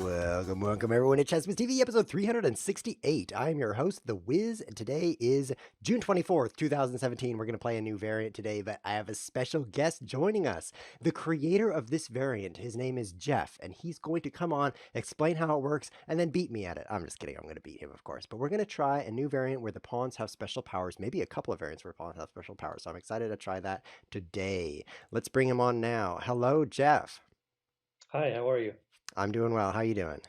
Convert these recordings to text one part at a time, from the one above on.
Welcome everyone to Chessmas TV, episode 368. I'm your host, The Wiz, and today is June 24th, 2017. We're going to play a new variant today, but I have a special guest joining us. The creator of this variant, his name is Jeff, and he's going to come on, explain how it works, and then beat me at it. I'm just kidding, I'm going to beat him, of course. But we're going to try a new variant where the pawns have special powers, maybe a couple of variants where pawns have special powers. So I'm excited to try that today. Let's bring him on now. Hello, Jeff. Hi, how are you? I'm doing well. How you doing?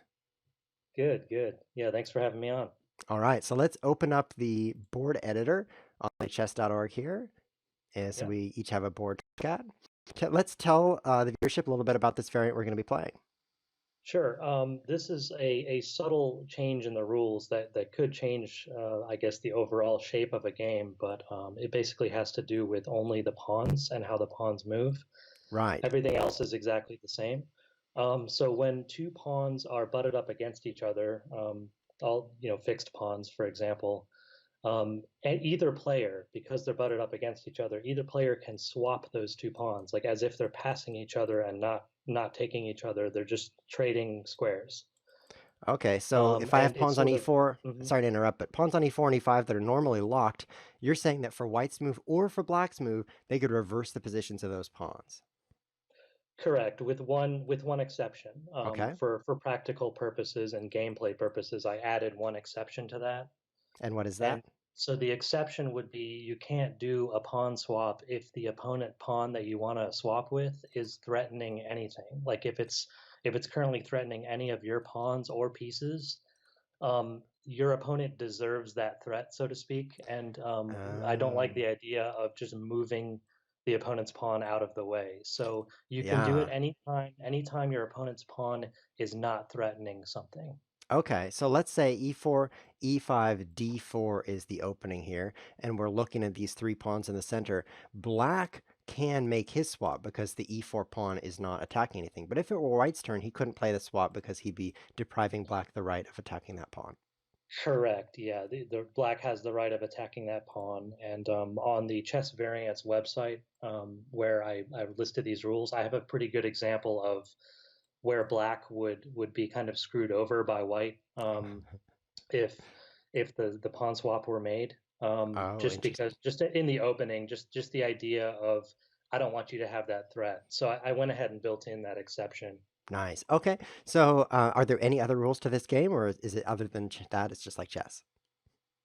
Good, good. Yeah, thanks for having me on. All right, so let's open up the board editor on chess.org here. So Yeah, we each have a board to look at. Let's tell the viewership a little bit about this variant we're going to be playing. sure. This is a subtle change in the rules that could change, I guess, the overall shape of a game, but it basically has to do with only the pawns and how the pawns move. Right. Everything else is exactly the same. So when two pawns are butted up against each other, all fixed pawns, for example, and either player, because they're butted up against each other, either player can swap those two pawns, like as if they're passing each other and not taking each other. They're just trading squares. Okay, so if I have And it's pawns on sort of e4, mhm. sorry to interrupt, but pawns on e4 and e5 that are normally locked, you're saying that for white's move or for black's move, they could reverse the positions of those pawns. Correct, with one exception. Okay, For practical purposes and gameplay purposes, I added one exception to that. and what is that? And so the exception would be you can't do a pawn swap if the opponent pawn that you want to swap with is threatening anything. Like if it's currently threatening any of your pawns or pieces, your opponent deserves that threat, so to speak. And I don't like Um, the idea of just moving the opponent's pawn out of the way. So you can do it yeah. anytime your opponent's pawn is not threatening something. Okay, so let's say e4, e5, d4 is the opening here, and we're looking at these three pawns in the center. Black can make his swap because the e4 pawn is not attacking anything. But if it were white's turn, he couldn't play the swap because he'd be depriving black the right of attacking that pawn. Correct. Yeah, the black has the right of attacking that pawn, and on the Chess Variants website, where I listed these rules, I have a pretty good example of where black would be kind of screwed over by white if the pawn swap were made. Oh, Just interesting. because, just in the opening, just the idea of I don't want you to have that threat, so I went ahead and built in that exception. Nice. Okay, so are there any other rules to this game, or is it other than that? It's just like chess.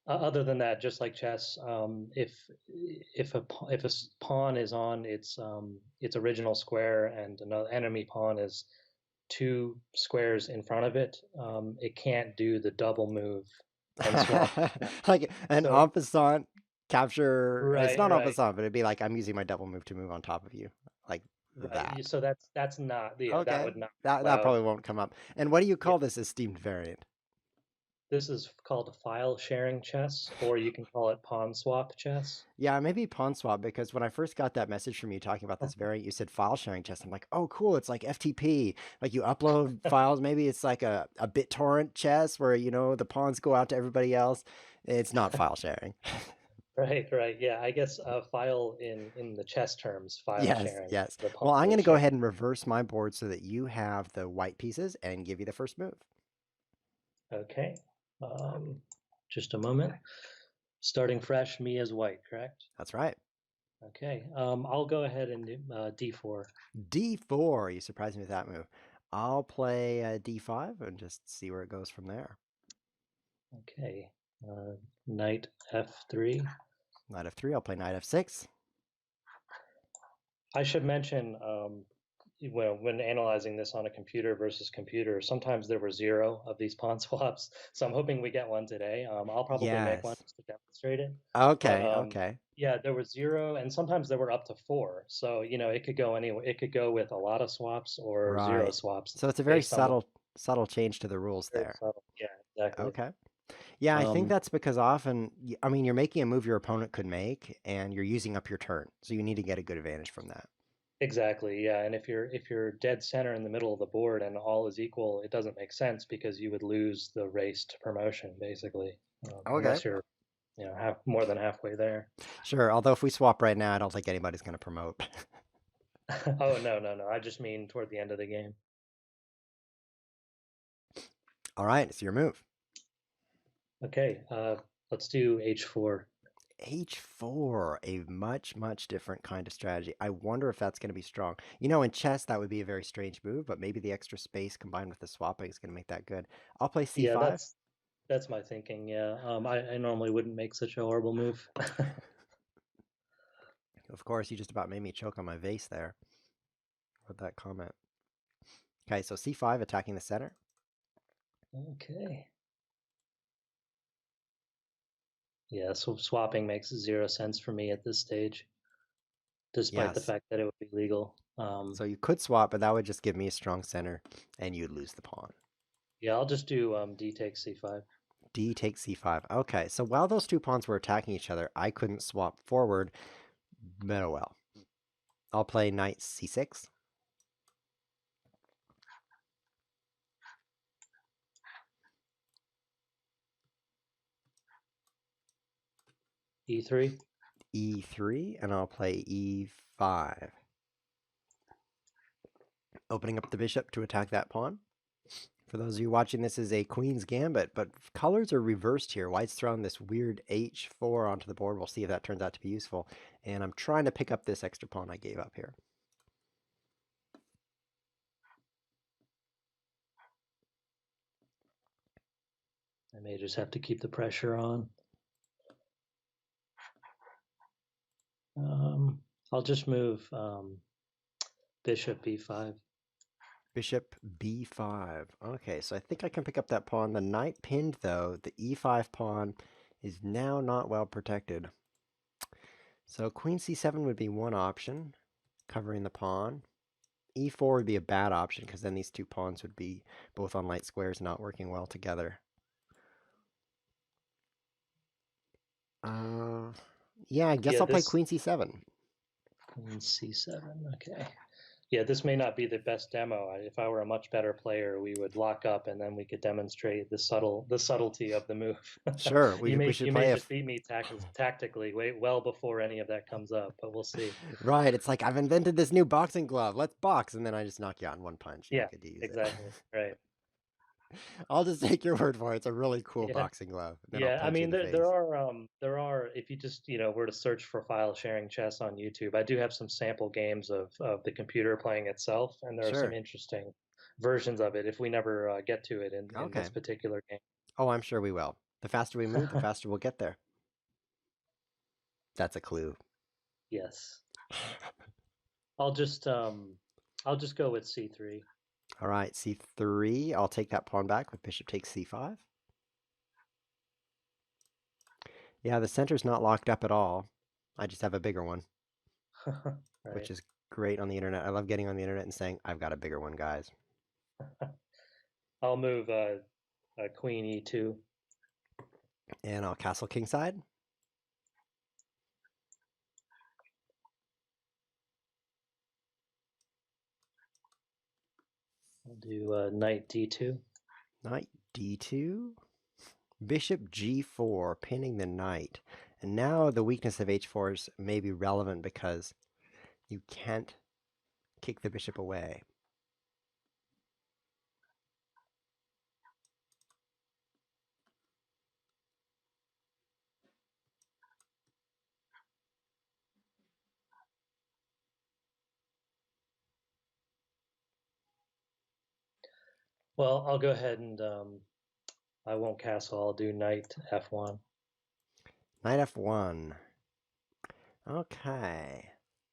Other than that, just like chess, if a pawn is on its original square and another enemy pawn is two squares in front of it, it can't do the double move and swap. Like an So en passant capture. It's right, not en right, passant, but it'd be like I'm using my double move to move on top of you, like right. that. So that's not, yeah, that Okay, would not be that allowed. probably won't come up. And what do you Yeah, call this esteemed variant? this is called file sharing chess, or you can call it pawn swap chess. Yeah, maybe pawn swap because when I first got that message from you talking about this variant, you said file sharing chess. I'm like, oh, cool. It's like FTP. Like you upload files. Maybe it's like a BitTorrent chess where, the pawns go out to everybody else. It's not file sharing. Right, right. Yeah, I guess file in the chess terms, file Yes, sharing. yes. The Well, pawns I'm going are to go sharing. ahead and reverse my board so that you have the white pieces and give you the first move. Okay. Um, just a moment. Starting fresh, me as white, correct? That's right. Okay. I'll go ahead and do D4. D4. You surprised me with that move. I'll play D5 and just see where it goes from there. Okay. Uh, Knight F3. Knight f3. I'll play knight f6. I should mention, when analyzing this on a computer versus computer, sometimes there were zero of these pawn swaps. So I'm hoping we get one today. I'll probably make one Yes. just to demonstrate it. But Okay, okay. yeah, there was zero, and sometimes there were up to four. So it could go anywhere. It could go with a lot of swaps or zero Right. swaps So it's a very based on what. subtle change to the rules Very there. subtle. Yeah, exactly. Okay. Yeah, I think Um, that's because often, I mean, you're making a move your opponent could make, and you're using up your turn. So you need to get a good advantage from that. exactly. Yeah, and if you're dead center in the middle of the board and all is equal, it doesn't make sense because you would lose the race to promotion basically, Okay. unless you're more than halfway there. Sure. Although if we swap right now, I don't think anybody's going to promote. Oh no, no, no. I just mean toward the end of the game. All right, it's your move. Okay, let's do h4. H4, a much, much different kind of strategy. I wonder if that's going to be strong. You know, in chess, that would be a very strange move, but maybe the extra space combined with the swapping is going to make that good. I'll play Yeah, C5. that's my thinking. Yeah, I normally wouldn't make such a horrible move. Of course, you just about made me choke on my vase there with that comment. Okay, so C5 attacking the center. Okay. Yeah, so swapping makes zero sense for me at this stage, despite the Yes. fact that it would be legal. So you could swap, but that would just give me a strong center, and you'd lose the pawn. Yeah, I'll just do d takes c5. D takes C5. Okay, so while those two pawns were attacking each other, I couldn't swap forward. But oh well. I'll play knight C6. e3. E3, and I'll play E5. Opening up the bishop to attack that pawn. For those of you watching, this is a queen's gambit, but colors are reversed here. White's thrown this weird H4 onto the board. We'll see if that turns out to be useful. And I'm trying to pick up this extra pawn I gave up here. I may just have to keep the pressure on. I'll just move bishop b5. Bishop b5. Okay, so I think I can pick up that pawn. The knight pinned, though. The e5 pawn is now not well protected. So queen c7 would be one option, covering the pawn. E4 would be a bad option, because then these two pawns would be both on light squares, not working well together. Yeah, I guess Yeah, I'll play this queen c7. queen c7. Okay. Yeah, this may not be the best demo. If I were a much better player, we would lock up and then we could demonstrate the subtlety of the move. Sure, we should You may play just beat me tactically well before any of that comes up, but we'll see. Right, it's like, I've invented this new boxing glove. Let's box, and then I just knock you out in one punch. You Yeah, don't get to use it. exactly. Right. I'll just take your word for it. It's a really cool Yeah. boxing glove. Then I'll Yeah, I punch you in mean the face. there are if you just were to search for file sharing chess on YouTube, I do have some sample games of the computer playing itself, and there are some Sure. interesting versions of it if we never get to it in Okay. this particular game. Oh, I'm sure we will. The faster we move, the faster we'll get there. That's a clue. Yes. I'll just go with c3. All right, c3. I'll take that pawn back with bishop takes c5. Yeah, the center's not locked up at all. I just have a bigger one, which Right. is great on the internet. I love getting on the internet and saying, I've got a bigger one, guys. I'll move queen e2. And I'll castle kingside. I'll do knight d2. Knight d2. Bishop g4, pinning the knight. And now the weakness of h4s may be relevant because you can't kick the bishop away. Well, I'll go ahead and I won't castle. I'll do knight f1. Knight f1. Okay.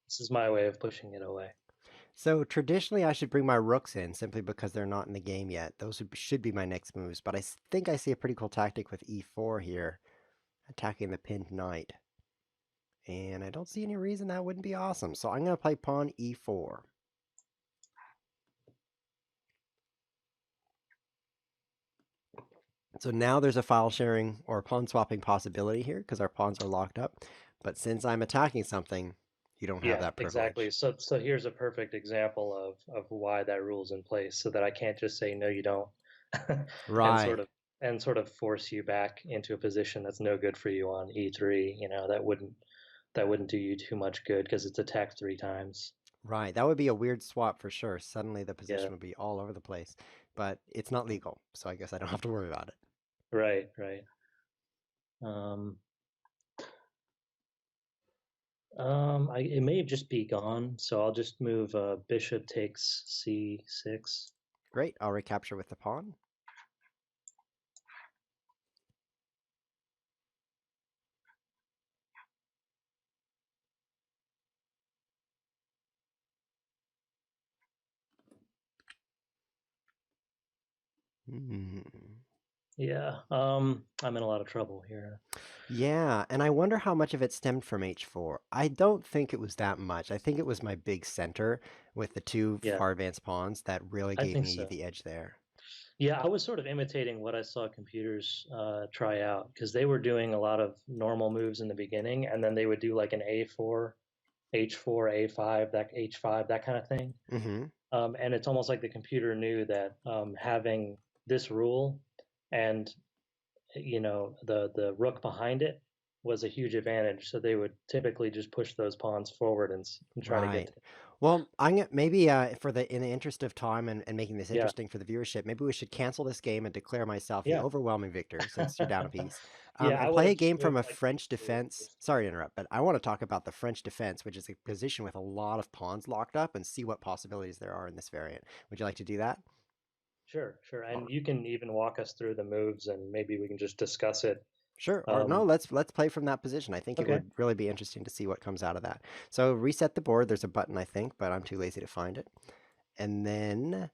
This is my way of pushing it away. So traditionally I should bring my rooks in simply because they're not in the game yet. Those should be my next moves, but I think I see a pretty cool tactic with e4 here, attacking the pinned knight. And I don't see any reason that wouldn't be awesome. So I'm going to play pawn e4. So now there's a file sharing or pawn swapping possibility here because our pawns are locked up. But since I'm attacking something, you don't have Yeah, that exactly. privilege. So here's a perfect example of why that rule's in place, so that I can't just say no, you don't, and Right. sort of force you back into a position that's no good for you on e3. That wouldn't do you too much good because it's attacked 3 times. Right. That would be a weird swap for sure. Suddenly the Yeah. position would be all over the place. but it's not legal, so I guess I don't have to worry about it. Right, right. Um, it may just be gone, so I'll just move bishop takes c6. Great, I'll recapture with the pawn. Hmm. Yeah, I'm in a lot of trouble here. Yeah, and I wonder how much of it stemmed from h4. I don't think it was that much. I think it was my big center with the two Yeah, far advanced pawns that really I gave think me so. the edge there. Yeah, I was sort of imitating what I saw computers try out because they were doing a lot of normal moves in the beginning, and then they would do like an A4, H4, A5, that H5, that kind of thing. Hmm. And it's almost like the computer knew that having this rule and the rook behind it was a huge advantage. So they would typically just push those pawns forward and try to get Right. to. Well, I'm gonna maybe for the in the interest of time and making this Yeah, interesting for the viewership, maybe we should cancel this game and declare myself the yeah, overwhelming victor since you're down a piece, yeah. I and would play have a just game from moved a like French forward, defense. basically. Sorry to interrupt, but I want to talk about the French defense, which is a position with a lot of pawns locked up, and see what possibilities there are in this variant. Would you like to do that? Sure, sure. Or, And you can even walk us through the moves, and maybe we can just discuss it. sure. Or no, Um, let's play from that position. I think it okay. would really be interesting to see what comes out of that. So reset the board. There's a button, I think, but I'm too lazy to find it. And then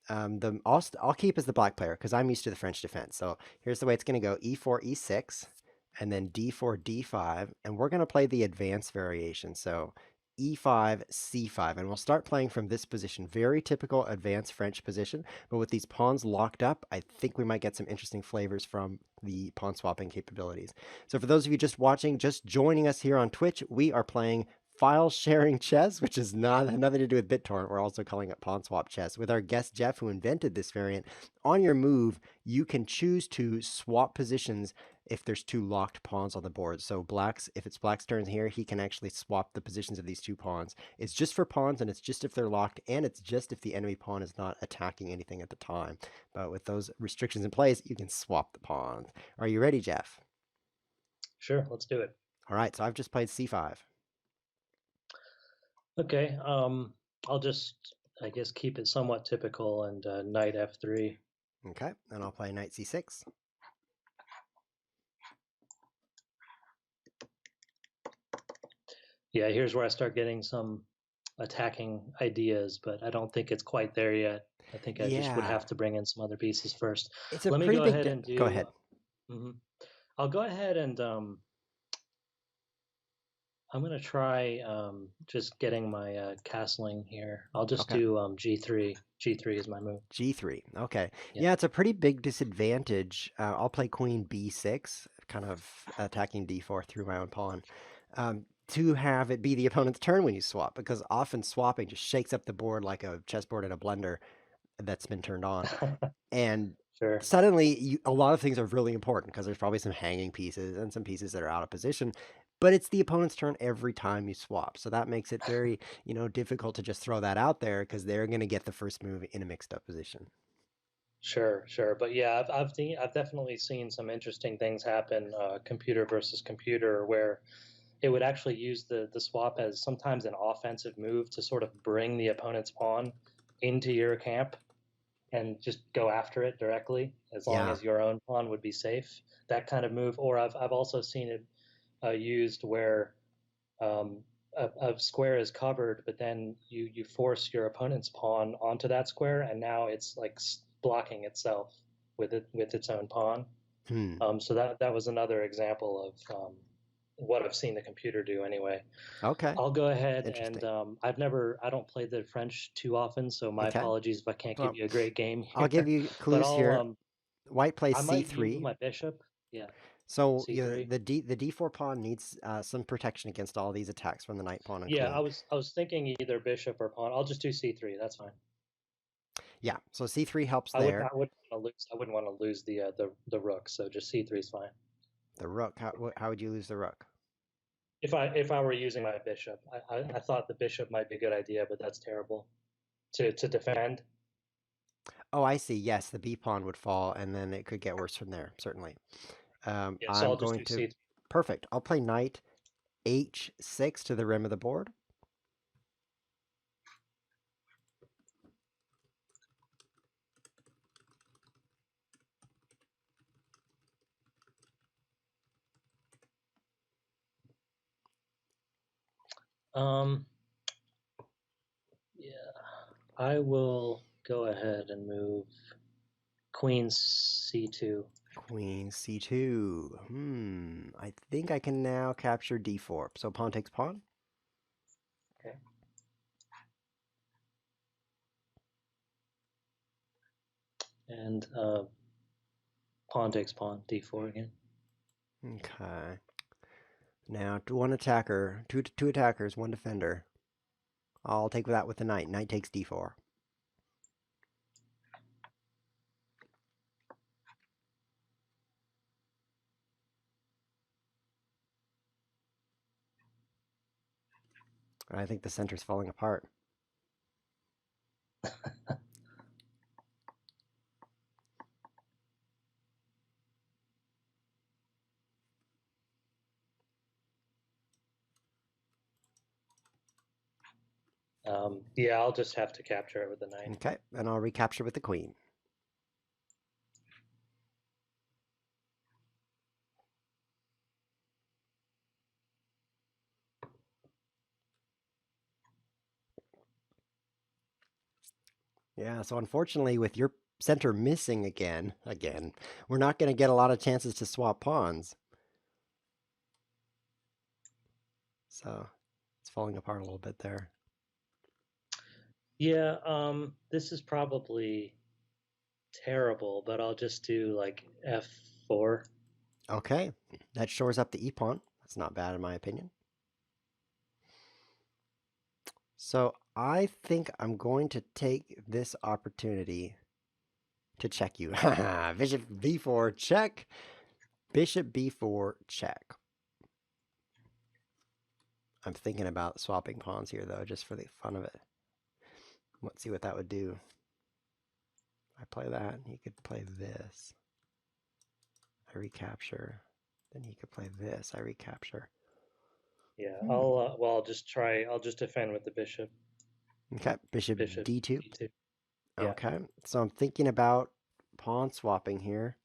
I'll keep as the black player because I'm used to the French defense. So here's the way it's going to go: e4, e6, and then d4, d5, and we're going to play the advanced variation. So e5, c5, and we'll start playing from this position. Very typical advanced French position, but with these pawns locked up, I think we might get some interesting flavors from the pawn swapping capabilities. So for those of you just watching, just joining us here on Twitch, we are playing file sharing chess, which is nothing to do with BitTorrent. We're also calling it pawn swap chess with our guest Jeff, who invented this variant. On your move, you can choose to swap positions if there's two locked pawns on the board. So if it's black's turn here, he can actually swap the positions of these two pawns. It's just for pawns, and it's just if they're locked, and it's just if the enemy pawn is not attacking anything at the time. But with those restrictions in place, you can swap the pawns. Are you ready, Jeff? Sure, let's do it. All right, so I've just played c5. Okay. I'll just, I guess, keep it somewhat typical and knight f3. Okay, and I'll play knight c6. Yeah, here's where I start getting some attacking ideas, but I don't think it's quite there yet. I think I just would Yeah, have to bring in some other pieces first. it's a Let me pretty go big ahead and go do. ahead. Mhm. I'll go ahead and I'm gonna try just getting my castling here. I'll just Okay. do g3. G3 is my move. G3. Okay. Yeah. Yeah, it's a pretty big disadvantage. I'll play queen b6, kind of attacking d4 through my own pawn, to have it be the opponent's turn when you swap, because often swapping just shakes up the board like a chessboard in a blender that's been turned on. And Sure. suddenly a lot of things are really important because there's probably some hanging pieces and some pieces that are out of position, but it's the opponent's turn every time you swap, so that makes it very difficult to just throw that out there because they're going to get the first move in a mixed up position. Sure, sure. But yeah, I've definitely seen some interesting things happen, computer versus computer, where it would actually use the swap as sometimes an offensive move to sort of bring the opponent's pawn into your camp and just go after it directly, as long Yeah. as your own pawn would be safe. That kind of move. Or I've also seen it used where um, a square is covered, but then you force your opponent's pawn onto that square, and now it's like blocking itself with its own pawn. Hmm. So that was another example of what I've seen the computer do anyway. Okay. I'll go ahead and Interesting. I don't play the French too often, so my Okay. apologies if I can't give Well, you a great game I'll give here. you But clues here. White plays I might move c3. my bishop. Yeah, So c3. the d4 pawn needs some protection against all these attacks from the knight, pawn, and Yeah, queen. I was thinking either bishop or pawn. I'll just do c3. That's fine. Yeah, so c3 helps there. I wouldn't want to lose the rook. So just c3 is fine. The rook, how would you lose the rook? If I were using my bishop, I thought the bishop might be a good idea, but that's terrible to defend. Oh, I see. Yes, the B pawn would fall, and then it could get worse from there, certainly. Yeah, so I'm I'll just going do to... C. Perfect. I'll play knight h6 to the rim of the board. Um, yeah, I will go ahead and move Queen C2. Queen c2. I think I can now capture d4. So pawn takes pawn. Okay. And pawn takes pawn, D4 again. Okay. Now, one attacker, two attackers, one defender. I'll take that with the knight. Knight takes d4. I think the center's falling apart. Yeah, I'll just have to capture it with the knight. Okay, and I'll recapture with the queen. Yeah, so unfortunately, with your center missing again, we're not going to get a lot of chances to swap pawns. So it's falling apart a little bit there. Yeah, this is probably terrible, but I'll just do like F4. Okay, that shores up the e-pawn. That's not bad in my opinion. So I think I'm going to take this opportunity to check you. Bishop b4 check. Bishop b4 check. I'm thinking about swapping pawns here though, just for the fun of it. Let's see what that would do. I play that, he could play this. I recapture. Then he could play this. I recapture. Yeah, Hmm. I'll just defend with the bishop. Okay, bishop d2. D2. Yeah. Okay, so I'm thinking about pawn swapping here.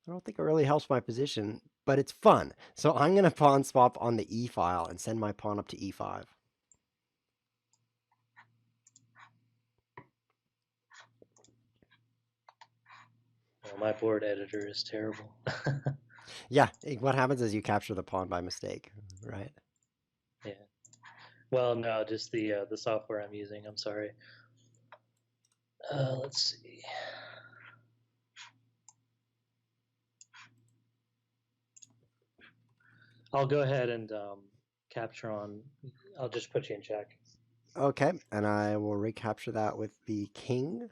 I don't think it really helps my position, but it's fun. So I'm going to pawn swap on the e file and send my pawn up to e5. Well, my board editor is terrible. Yeah, what happens is you capture the pawn by mistake, right? Yeah. Well, no, just the software I'm using. I'm sorry. Let's see. I'll go ahead and capture on. I'll just put you in check. Okay, and I will recapture that with the king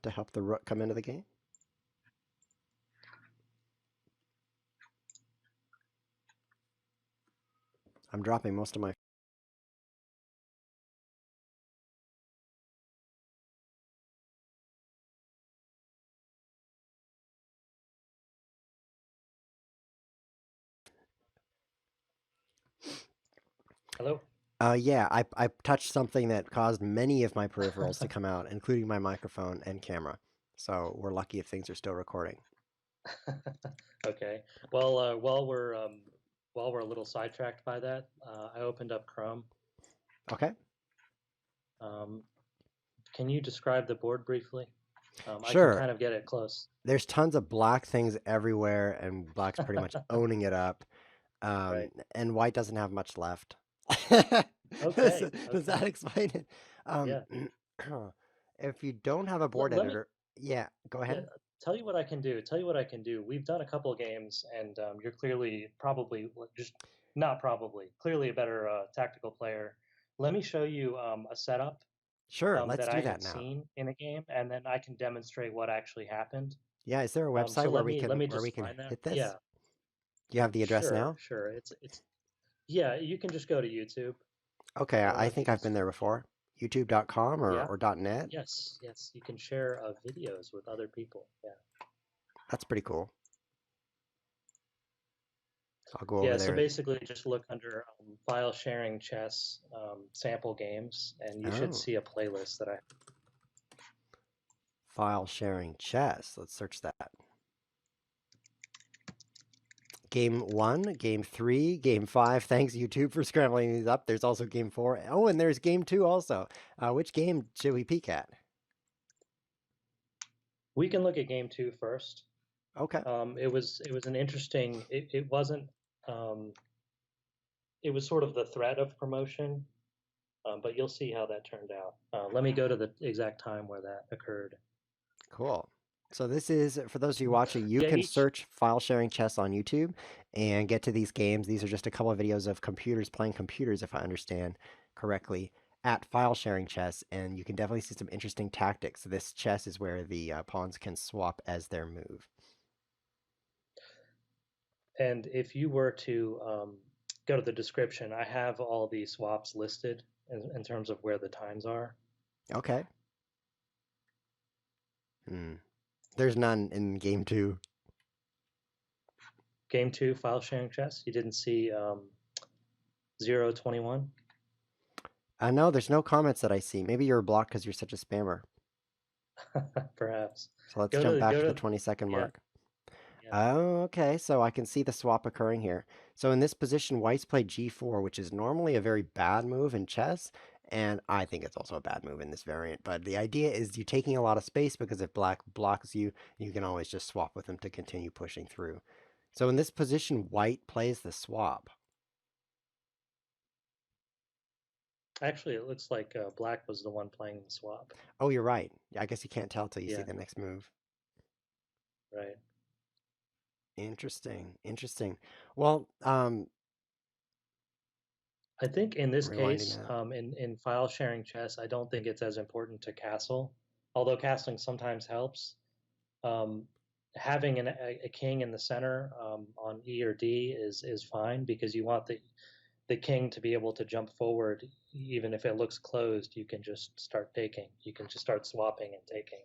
to help the rook come into the game. I'm dropping most of my... Hello? Yeah, I touched something that caused many of my peripherals to come out, including my microphone and camera. So we're lucky if things are still recording. Okay. Well, while we're a little sidetracked by that, I opened up Chrome. Okay. Can you describe the board briefly? I can Sure. kind of get it close. There's tons of black things everywhere, and black's pretty much owning it up. Right. And white doesn't have much left. Okay. Does that Okay. explain it? Yeah. If you don't have a board Let me. editor, yeah, go Yeah. ahead. Tell you what I can do. Tell you what I can do. We've done a couple of games, and you're clearly probably just not probably clearly a better tactical player. Let me show you a setup Sure, let's that do I had that now. seen in a game, and then I can demonstrate what actually happened. Yeah, is there a website So where let me where we just can find that. hit this? Yeah, Do you have the address sure, now? sure. It's yeah. You can just go to YouTube. Okay, Let I me think I've been just there before. youtube.com Yeah. or .net? Yes. Yes. You can share videos with other people. Yeah. That's pretty cool. I'll go over Yeah. So there. basically, just look under file sharing chess sample games, and you should Oh, see a playlist that I. file sharing chess. Let's search that. Game 1, Game 3, Game 5. Thanks, YouTube, for scrambling these up. There's also Game 4. Oh, and there's Game 2 also. Which game should we peek at? We can look at game 2 first. Okay. It was an interesting. It wasn't. Um, it was sort of the threat of promotion, but you'll see how that turned out. Let me go to the exact time where that occurred. Cool. So this is, for those of you watching, you Yeah, can each. search file sharing chess on YouTube and get to these games. These are just a couple of videos of computers playing computers, if I understand correctly, at file sharing chess. And you can definitely see some interesting tactics. This chess is where the pawns can swap as their move. And if you were to go to the description, I have all the swaps listed in terms of where the times are. Okay. There's none in game 2. Game 2, file sharing chess. You didn't see 021? No, there's no comments that I see. Maybe you're blocked because you're such a spammer. Perhaps. So let's jump back to the to 20-second yeah, mark. yeah. Oh, okay. So I can see the swap occurring here. So in this position, White's played g4, which is normally a very bad move in chess. And I think it's also a bad move in this variant. But the idea is you're taking a lot of space because if Black blocks you, you can always just swap with him to continue pushing through. So in this position, White plays the swap. Actually, it looks like Black was the one playing the swap. Oh, you're right. I guess you can't tell till you see Yeah, the next move. right. Interesting. Interesting. Well, I think in this rewinding case, that. in file sharing chess, I don't think it's as important to castle, although castling sometimes helps. Um, having a king in the center on E or D is fine because you want the king to be able to jump forward, even if it looks closed. You can just start taking. You can just start swapping and taking.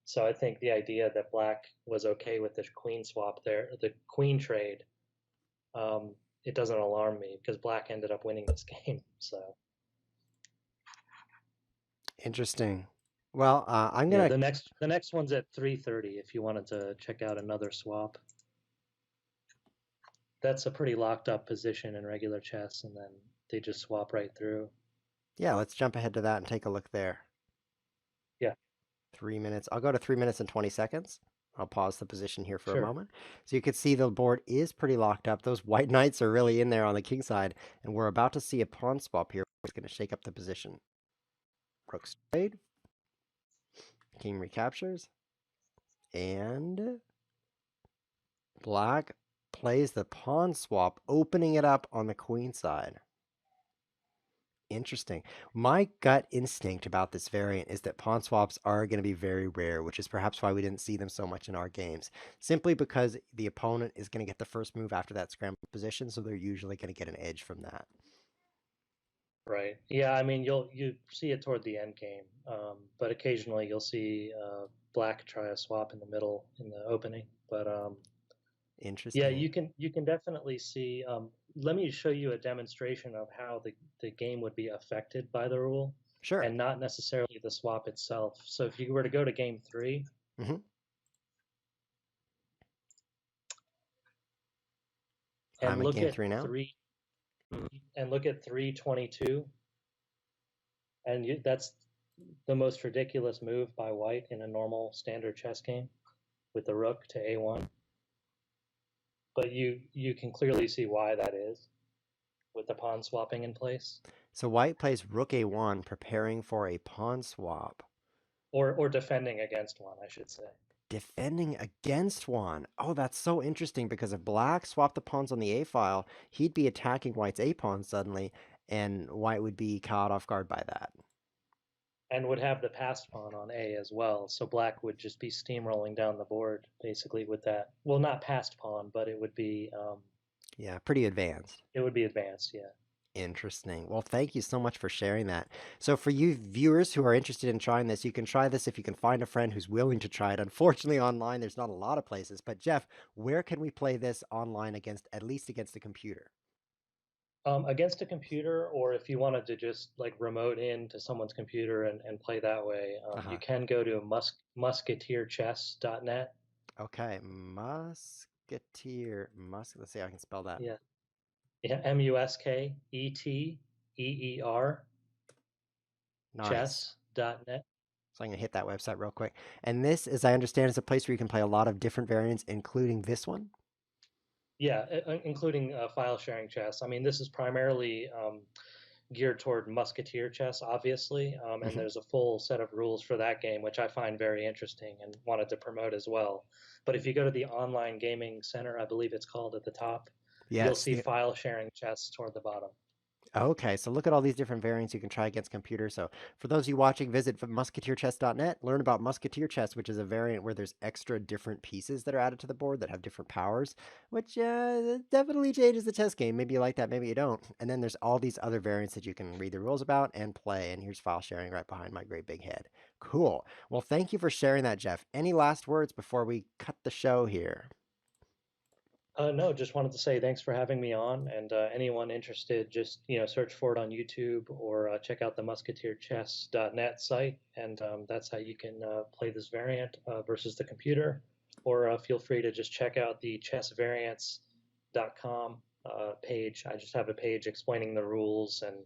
So I think the idea that Black was okay with the queen swap there, the queen trade, it doesn't alarm me because Black ended up winning this game. So Interesting. Well, I'm yeah, gonna. the next one's at 3:30 if you wanted to check out another swap. That's a pretty locked up position in regular chess, and then they just swap right through. Yeah, let's jump ahead to that and take a look there. Yeah, 3 minutes. I'll go to 3 minutes and 20 seconds. I'll pause the position here for a sure. moment. So you can see the board is pretty locked up. Those white knights are really in there on the king side, and we're about to see a pawn swap here. It's going to shake up the position. Rook's trade. King recaptures. And Black plays the pawn swap, opening it up on the queen side. Interesting. My gut instinct about this variant is that pawn swaps are going to be very rare, which is perhaps why we didn't see them so much in our games. Simply because the opponent is going to get the first move after that scramble position, so they're usually going to get an edge from that. Right. Yeah, I mean you see it toward the end game, but occasionally you'll see Black try a swap in the middle in the opening. But yeah, Interesting. you can definitely see. Let me show you a demonstration of how the game would be affected by the rule, Sure. and not necessarily the swap itself. So if you were to go to game 3, Mm-hmm. and I'm at look game at 3 now. 322, and that's the most ridiculous move by White in a normal standard chess game with the rook to a1. But you can clearly see why that is with the pawn swapping in place, So White plays rook a1, preparing for a pawn swap. or defending against one, I should say. Defending against one. Oh, that's so interesting because if Black swapped the pawns on the A file, he'd be attacking White's A pawn suddenly, and White would be caught off guard by that. And would have the passed pawn on A as well. So Black would just be steamrolling down the board basically with that. Well, not passed pawn, but it would be Yeah, pretty advanced. advanced. Yeah. Interesting. Well, thank you so much for sharing that. So, for you viewers who are interested in trying this, you can try this if you can find a friend who's willing to try it. Unfortunately, online, there's not a lot of places. But, Jeff, where can we play this online against, at least against the computer? Against a computer, or if you wanted to just like remote into someone's computer and play that way, Uh you huh. can go to musketeerchess.net. Okay. Musketeer. Let's see how I can spell that. Yeah, yeah, Musketeer Nice. chess.net. So, I'm going to hit that website real quick. And this, as I understand, is a place where you can play a lot of different variants, including this one. Yeah, including file sharing chess. I mean, this is primarily geared toward musketeer chess, obviously, and Hmm. there's a full set of rules for that game, which I find very interesting and wanted to promote as well. But if you go to the online gaming center, I believe it's called at the top, you'll Yes. see file sharing chess toward the bottom. Okay, so look at all these different variants you can try against computers. So for those of you watching, visit musketeerchess.net, learn about Musketeer Chess, which is a variant where there's extra different pieces that are added to the board that have different powers, which definitely changes the chess game. Maybe you like that, maybe you don't. And then there's all these other variants that you can read the rules about and play. And here's file sharing right behind my great big head. Cool. Well, thank you for sharing that, Jeff. Any last words before we cut the show here? No, just wanted to say thanks for having me on, and anyone interested, just search for it on YouTube or check out the musketeerchess.net site, and that's how you can play this variant versus the computer. Or feel free to just check out the chessvariants.com page. I just have a page explaining the rules and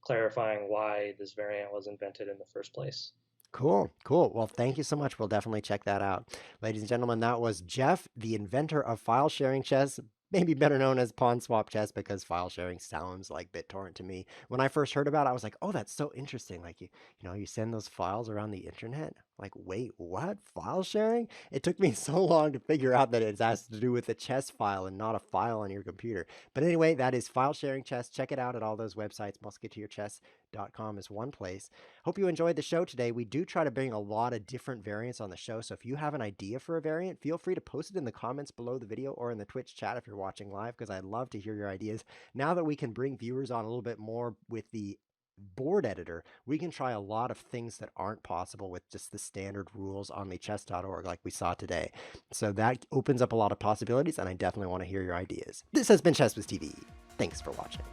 clarifying why this variant was invented in the first place. Cool, cool. Well, thank you so much. We'll definitely check that out. Ladies and gentlemen, that was Jeff, the inventor of file sharing chess, maybe better known as Pawn Swap Chess because file sharing sounds like BitTorrent to me. When I first heard about it, I was like, oh, that's so interesting. Like you send those files around the internet. Like, wait, what? File sharing? It took me so long to figure out that it has to do with a chess file and not a file on your computer. But anyway, that is file sharing chess. Check it out at all those websites. Musketeerchess.com is one place. Hope you enjoyed the show today. We do try to bring a lot of different variants on the show. So if you have an idea for a variant, feel free to post it in the comments below the video or in the Twitch chat if you're watching live, because I'd love to hear your ideas. Now that we can bring viewers on a little bit more with the board editor, we can try a lot of things that aren't possible with just the standard rules on the chess.org like we saw today. So that opens up a lot of possibilities, and I definitely want to hear your ideas. This has been Chess with TV. Thanks for watching.